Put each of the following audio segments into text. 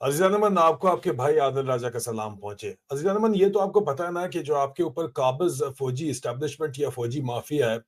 अजीज़ान, आपको आपके भाई आदिल राजा का सलाम पहुंचे। अजीज़ान, ये तो आपको पता है ना कि जो आपके ऊपर काबिज फौजी इस्टेब्लिशमेंट या फौजी माफिया है,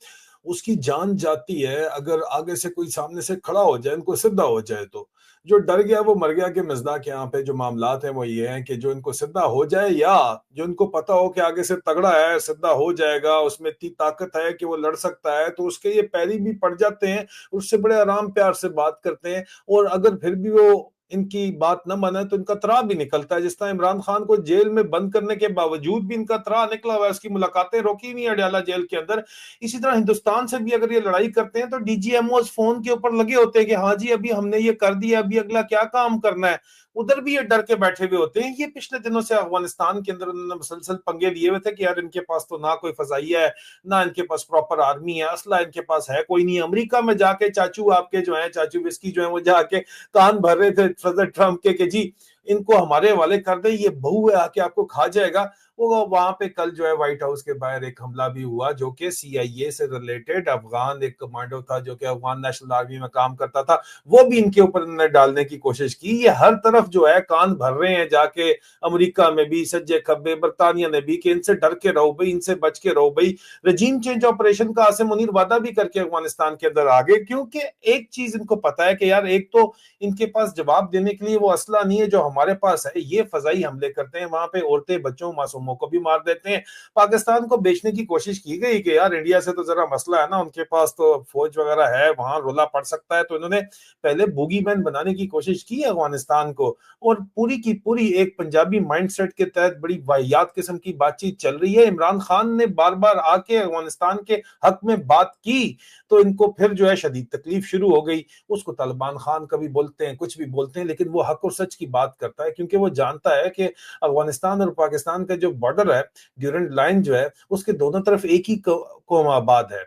उसकी जान जाती है अगर आगे से कोई सामने से खड़ा हो जाए, इनको सिद्धा हो जाए तो। जो डर गया वो मर गया के मजदाक यहाँ पे जो मामलात हैं वो ये हैं कि जो इनको सिद्धा हो जाए, या जो इनको पता हो कि आगे से तगड़ा है, सिद्धा हो जाएगा, उसमें इतनी ताकत है कि वो लड़ सकता है, तो उसके ये पैरी भी पड़ जाते हैं, उससे बड़े आराम प्यार से बात करते हैं। और अगर फिर भी वो इनकी बात न माने तो इनका तरा भी निकलता है। जिस तरह इमरान खान को जेल में बंद करने के बावजूद भी इनका तरा निकला हुआ है, उसकी मुलाकातें रोकी नहीं अडयाला जेल के अंदर। इसी तरह हिंदुस्तान से भी अगर ये लड़ाई करते हैं तो डीजीएमओ फोन के ऊपर लगे होते हैं कि हाँ जी अभी हमने ये कर दिया, अभी अगला क्या काम करना है। उधर भी ये डर के बैठे हुए होते हैं। ये पिछले दिनों से अफगानिस्तान के अंदर उन्होंने मुसलसल पंगे लिए हुए थे कि यार इनके पास तो ना कोई फजाइया है, ना इनके पास प्रॉपर आर्मी है, असला इनके पास है कोई नहीं। अमेरिका में जाके चाचू आपके जो है, चाचू विस्की जो है, वो जाके कान भर रहे थे सदर ट्रंप के कि जी इनको हमारे हवाले कर दे, ये बहू है आके आपको खा जाएगा। वो वहां पे कल जो है व्हाइट हाउस के बाहर एक हमला भी हुआ जो कि सीआईए से रिलेटेड अफगान एक कमांडो था जो कि अफगान नेशनल आर्मी में काम करता था, वो भी इनके ऊपर इन्होंने डालने की कोशिश की। ये हर तरफ जो है कान भर रहे हैं जाके, अमेरिका में भी, सज्जे खब्बे बरतानिया ने भी, कि इनसे डर के रहो भाई, इनसे बच के रहो भाई। रजीम चेंज ऑपरेशन का आसिम मुनीर वादा भी करके अफगानिस्तान के अंदर आ गए, क्योंकि एक चीज इनको पता है कि यार एक तो इनके पास जवाब देने के लिए वो असला नहीं है जो हमारे पास है। ये फजाई हमले करते हैं, वहां पे औरतें बच्चों मासूमों को भी मार देते हैं। पाकिस्तान को बेचने की कोशिश की गई कि यार इंडिया से तो जरा मसला है ना, उनके पास तो फौज वगैरह है, वहां रोला पड़ सकता है, तो इन्होंने पहले बूगी मैन बनाने की कोशिश की है अफगानिस्तान को। और पूरी की पूरी एक पंजाबी माइंडसेट के तहत बड़ी वाहियात किस्म की बातचीत चल रही है। इमरान खान ने बार बार आके अफगानिस्तान के हक में बात की तो इनको फिर जो है शदीद तकलीफ शुरू हो गई। उसको तालिबान खान कभी बोलते हैं, कुछ भी बोलते हैं, लेकिन वो हक और सच की बात करता है, क्योंकि वो जानता है कि अफगानिस्तान और पाकिस्तान का जो बॉर्डर है, ड्यूरेंट लाइन जो है, उसके दोनों तरफ एक ही कौम आबाद है।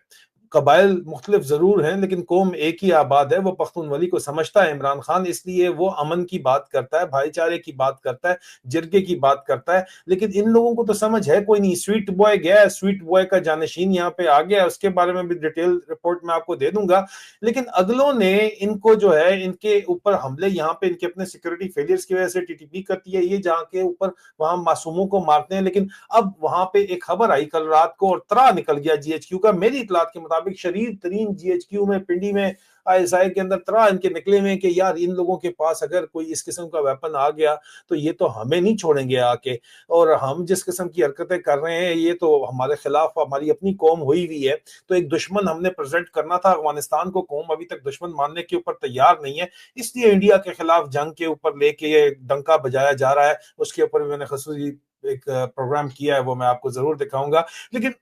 कबाइल मुख्तलिफ जरूर हैं लेकिन कौम एक ही आबाद है। वो पख्तूनवली को समझता है इमरान खान, इसलिए वो अमन की बात करता है, भाईचारे की बात करता है, जिरगे की बात करता है। लेकिन इन लोगों को तो समझ है कोई नहीं। स्वीट बॉय गया, स्वीट बॉय का जानशीन यहाँ पे आ गया, उसके बारे में भी डिटेल रिपोर्ट में आपको दे दूंगा। लेकिन अगलों ने इनको जो है, इनके ऊपर हमले यहाँ पे इनके अपने सिक्योरिटी फेलियर्स की वजह से टीटीपी करती है, ये जहाँ के ऊपर वहां मासूमों को मारते हैं। लेकिन अब वहां पे एक खबर आई कल रात को और तरा निकल गया जीएचक्यू का। मेरी इतलात के मुताबिक शरीर तरीन जीएचक्यू में, पिंडी में, आईएसआई के अंदर तरा इनके निकले हुए कि यार इन लोगों के पास अगर कोई इस किस्म का वेपन आ गया तो ये तो हमें नहीं छोड़ेंगे आके, और हम जिस किस्म की हरकतें कर रहे हैं ये तो हमारे खिलाफ हमारी अपनी कौम हुई हुई है। तो एक दुश्मन हमने प्रेजेंट करना था अफगानिस्तान को, कौम अभी तक दुश्मन मानने के ऊपर तैयार नहीं है, इसलिए इंडिया के खिलाफ जंग के ऊपर लेके ये डंका बजाया जा रहा है। उसके ऊपर मैंने खसूसी एक प्रोग्राम किया है, वो मैं आपको जरूर दिखाऊंगा। लेकिन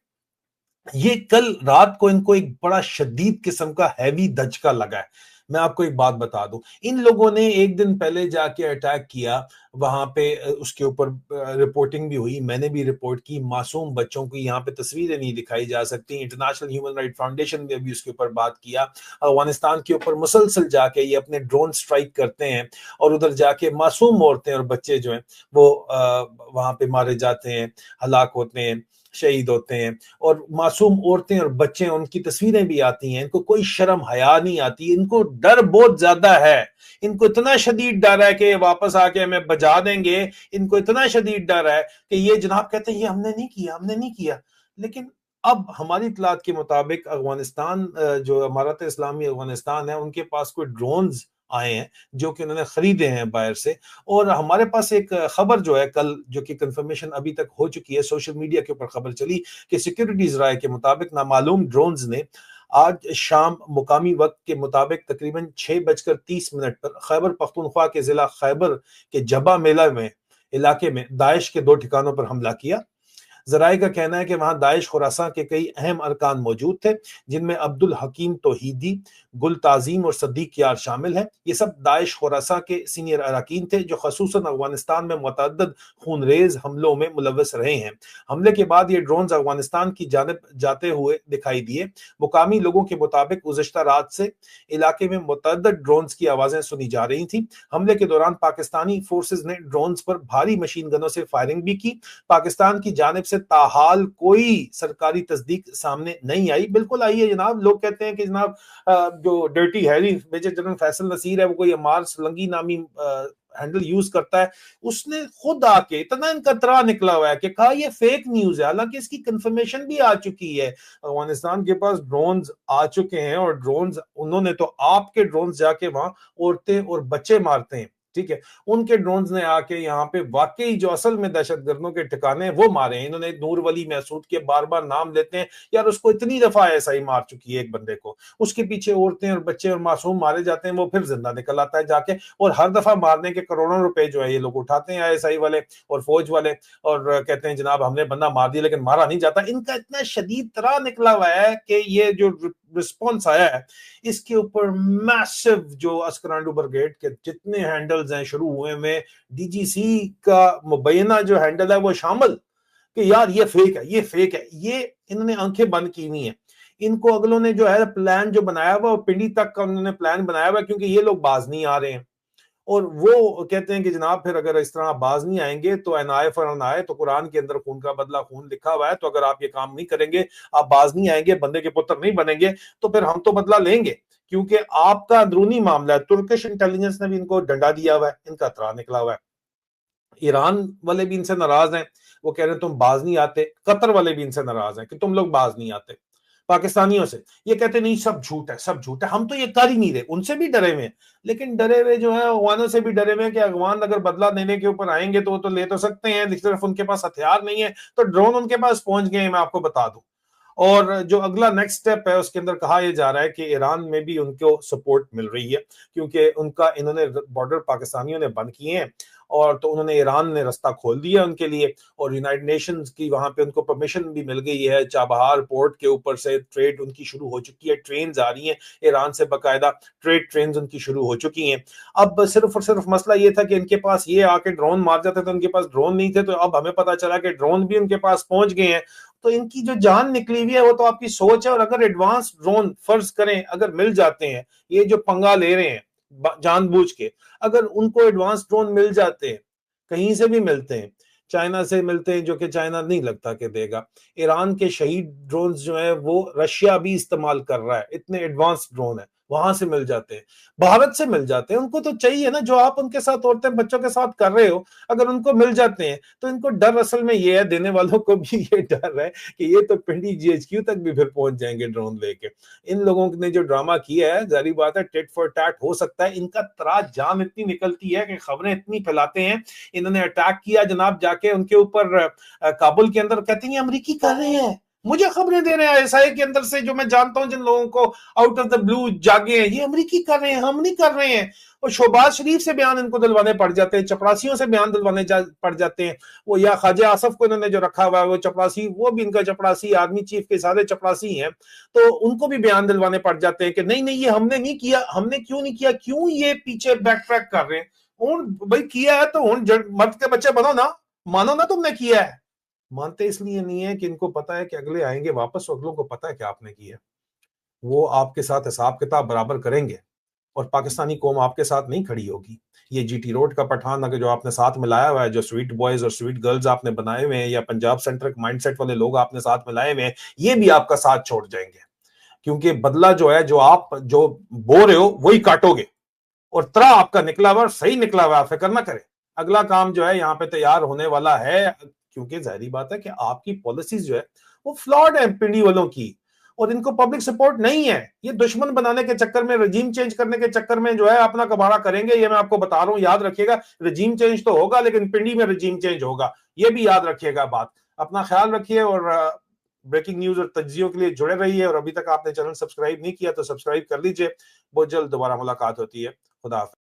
ये कल रात को इनको एक बड़ा शदीद किस्म का हैवी धचका लगा है। मैं आपको एक बात बता दूं, इन लोगों ने एक दिन पहले जाके अटैक किया वहां पे, उसके ऊपर रिपोर्टिंग भी हुई, मैंने भी रिपोर्ट की। मासूम बच्चों की यहाँ पे तस्वीरें नहीं दिखाई जा सकती। इंटरनेशनल ह्यूमन राइट फाउंडेशन ने भी उसके ऊपर बात किया। अफगानिस्तान के ऊपर मुसलसल जाके ये अपने ड्रोन स्ट्राइक करते हैं और उधर जाके मासूम औरतें और बच्चे जो हैं वो वहां पे मारे जाते हैं, हलाक होते हैं, शहीद होते हैं। और मासूम औरतें और बच्चे, उनकी तस्वीरें भी आती हैं। इनको कोई शर्म हया नहीं आती, इनको डर बहुत ज्यादा है। इनको इतना शदीद डर है कि वापस आके हमें बजा देंगे। इनको इतना शदीद डर है कि ये जनाब कहते हैं ये हमने नहीं किया, हमने नहीं किया। लेकिन अब हमारी इतलात के मुताबिक अफगानिस्तान, जो इमारत इस्लामी अफगानिस्तान है, उनके पास कोई ड्रोन्स आए हैं जो कि उन्होंने खरीदे हैं बाहर से। और हमारे पास एक खबर जो है कल, जो कि कंफर्मेशन अभी तक हो चुकी है, सोशल मीडिया के ऊपर खबर चली कि सिक्योरिटीज राय के मुताबिक नामालूम ड्रोन्स ने आज शाम मुकामी वक्त के मुताबिक तकरीबन 6:30 पर खैबर पख्तूनख्वा के जिला खैबर के जबा मेला में इलाके में दाइश के 2 ठिकानों पर हमला किया। जराये का कहना है कि वहां दाइश खुरासान के कई अहम अरकान मौजूद थे, जिनमें अब्दुल हकीम तौहीदी, गुल ताजीम और सदीक यार शामिल हैं। ये सब दाइश खुरासान के सीनियर अरकान थे जो खसूसन अफगानिस्तान में मुतअद्दिद खूनरेज हमलों में मुलव्वस रहे हैं। हमले के बाद ये ड्रोन अफगानिस्तान की जानिब जाते हुए दिखाई दिए। मुकामी लोगों के मुताबिक गुज़श्ता रात से इलाके में मुतअद्दिद ड्रोन की आवाजें सुनी जा रही थी। हमले के दौरान पाकिस्तानी फोर्सेज ने ड्रोन पर भारी मशीन गनों से फायरिंग भी की। पाकिस्तान की जानिब से से ताहाल कोई सरकारी तस्दीक सामने नहीं आई। बिल्कुल आई है जनाब, लोग कहते हैं कि जनाब जो dirty Harry major general Faisal Naseer है वो कोई अमार सलंगी नामी हैंडल यूज करता है, उसने खुद आके इतना इनका तरा निकला हुआ है कि कहा ये फेक न्यूज है, हालांकि इसकी कंफर्मेशन भी आ चुकी है। अफगानिस्तान के पास ड्रोन्स आ चुके हैं और ड्रोन्स उन्होंने तो आपके ड्रोन्स जाके वहां औरतें और बच्चे मारते हैं, ठीक है, उनके ड्रोन्स ने आके यहाँ पे वाकई जो असल में दहशतगर्दों के ठिकाने वो मारे हैं। इन्होंने नूर वली महसूद के बार बार नाम लेते हैं, यार उसको इतनी दफा ऐसा ही मार चुकी है एक बंदे को, उसके पीछे औरतें और बच्चे और मासूम मारे जाते हैं, वो फिर जिंदा निकल आता है जाके, और हर दफा मारने के करोड़ों रुपए जो है ये लोग उठाते हैं आईएसआई वाले और फौज वाले, और कहते हैं जनाब हमने बंदा मार दिया लेकिन मारा नहीं जाता। इनका इतना शदीद तरह निकला हुआ है कि ये जो रिस्पॉन्स आया है इसके ऊपर मैसिव जो अस्करांडू ब्रिगेड के जितने हैंडल्स हैं शुरू हुए में डीजीसी का मुबैना जो हैंडल है वो शामिल, कि यार ये फेक है, ये फेक है, ये इन्होंने आंखें बंद की हुई हैं। इनको अगलों ने जो है प्लान जो बनाया हुआ पिंडी तक का उन्होंने प्लान बनाया हुआ, क्योंकि ये लोग बाज नहीं आ रहे हैं, और वो कहते हैं कि जनाब फिर अगर इस तरह बाज नहीं आएंगे तो एन आई फॉर एन आई, तो कुरान के अंदर खून का बदला खून लिखा हुआ है, तो अगर आप ये काम नहीं करेंगे, आप बाज नहीं आएंगे, बंदे के पुत्र नहीं बनेंगे, तो फिर हम तो बदला लेंगे, क्योंकि आपका अंदरूनी मामला है। तुर्किश इंटेलिजेंस ने भी इनको डंडा दिया हुआ है, इनका तरा निकला हुआ है। ईरान वाले भी इनसे नाराज हैं, वो कह रहे हैं तुम बाज नहीं आते। कतर वाले भी इनसे नाराज हैं कि तुम लोग बाज नहीं आते। पाकिस्तानियों से ये कहते नहीं सब झूठ है, सब झूठ है, हम तो ये कर ही नहीं रहे। उनसे भी डरे हुए हैं, लेकिन डरे हुए जो है अफगानों से भी डरे हुए हैं कि अफगान अगर बदला लेने के ऊपर आएंगे तो वो तो ले तो सकते हैं, लेकिन सिर्फ उनके पास हथियार नहीं है, तो ड्रोन उनके पास पहुंच गए हैं, मैं आपको बता दूं। और जो अगला नेक्स्ट स्टेप है उसके अंदर कहा यह जा रहा है कि ईरान में भी उनको सपोर्ट मिल रही है, क्योंकि उनका इन्होंने बॉर्डर पाकिस्तानियों ने बंद किए हैं, और तो उन्होंने ईरान ने रास्ता खोल दिया उनके लिए, और यूनाइटेड नेशंस की वहां पे उनको परमिशन भी मिल गई है। चाबहार पोर्ट के ऊपर से ट्रेड उनकी शुरू हो चुकी है, ट्रेन आ रही हैं ईरान से, बाकायदा ट्रेड ट्रेन उनकी शुरू हो चुकी हैं। अब सिर्फ और सिर्फ मसला ये था कि इनके पास ये आके ड्रोन मार जाते थे, उनके पास ड्रोन नहीं थे, तो अब हमें पता चला कि ड्रोन भी उनके पास पहुंच गए हैं। तो इनकी जो जान निकली हुई है वो तो आपकी सोच है। और अगर एडवांस ड्रोन फर्ज करें अगर मिल जाते हैं, ये जो पंगा ले रहे हैं जानबूझ के, अगर उनको एडवांस ड्रोन मिल जाते हैं, कहीं से भी मिलते हैं, चाइना से मिलते हैं, जो कि चाइना नहीं लगता कि देगा। ईरान के शहीद ड्रोन जो है वो रशिया भी इस्तेमाल कर रहा है, इतने एडवांस ड्रोन है, वहां से मिल जाते हैं, भारत से मिल जाते हैं। उनको तो चाहिए ना, जो आप उनके साथ औरतें बच्चों के साथ कर रहे हो, अगर उनको मिल जाते हैं तो इनको डर असल में ये है, देने वालों को भी ये डर है कि ये तो पिंडी जीएचक्यू तक भी फिर पहुंच जाएंगे ड्रोन लेके। इन लोगों ने जो ड्रामा किया है, जारी बात है टिट फॉर टैट हो सकता है। इनका तरा जान इतनी निकलती है कि खबरें इतनी फैलाते हैं। इन्होंने अटैक किया जनाब जाके उनके ऊपर काबुल के अंदर, कहते हैं अमरीकी कर रहे हैं, मुझे खबरें दे रहे हैं आईएसआई के अंदर से, जो मैं जानता हूं जिन लोगों को आउट ऑफ द ब्लू जागे हैं, ये अमरीकी कर रहे हैं, हम नहीं कर रहे हैं। और शहबाज शरीफ से बयान इनको दिलवाने पड़ जाते हैं, चपरासियों से बयान दिलवाने पड़ जाते हैं। वो या ख्वाजा आसफ को इन्होंने जो रखा हुआ है वो चपरासी, वो भी इनका चपरासी, आर्मी चीफ के सारे चपरासी हैं, तो उनको भी बयान दिलवाने पड़ जाते हैं कि नहीं नहीं ये हमने नहीं किया। हमने क्यों नहीं किया, क्यों ये पीछे बैक ट्रैक कर रहे हैं? भाई किया है तो मर्द के बच्चे बनो ना, मानो ना तुमने किया है। मानते इसलिए नहीं है कि इनको पता है कि अगले आएंगे वापस, अगलों को पता है कि आपने किया, वो आपके साथ हिसाब किताब बराबर करेंगे, और पाकिस्तानी कौम आपके साथ नहीं खड़ी होगी। ये जीटी रोड का पठान अगर जो आपने साथ मिलाया हुआ है, जो स्वीट बॉयज और स्वीट गर्ल्स आपने बनाए हुए हैं, या पंजाब सेंट्रिक माइंडसेट वाले लोग आपने साथ मिलाए हुए हैं, ये भी आपका साथ छोड़ जाएंगे, क्योंकि बदला जो है, जो आप जो बो रहे हो वही काटोगे। और तरा आपका निकला हुआ, सही निकला हुआ, आप फिक्र ना करें। अगला काम जो है यहाँ पे तैयार होने वाला है, क्योंकि जाहिर बात है कि आपकी पॉलिसीज जो है वो फ्लॉड है पीडी वालों की, और इनको पब्लिक सपोर्ट नहीं है। ये दुश्मन बनाने के चक्कर में, रजीम चेंज करने के चक्कर में जो है अपना कबाड़ा करेंगे, ये मैं आपको बता रहा हूं, याद रखिएगा। रजीम चेंज तो होगा लेकिन पिंडी में रजीम चेंज होगा, ये भी याद रखिएगा बात। अपना ख्याल रखिए, और ब्रेकिंग न्यूज और तज्जियों के लिए जुड़े रहिए। और अभी तक आपने चैनल सब्सक्राइब नहीं किया तो सब्सक्राइब कर लीजिए। बहुत जल्द दोबारा मुलाकात होती है। खुदा हाफिज।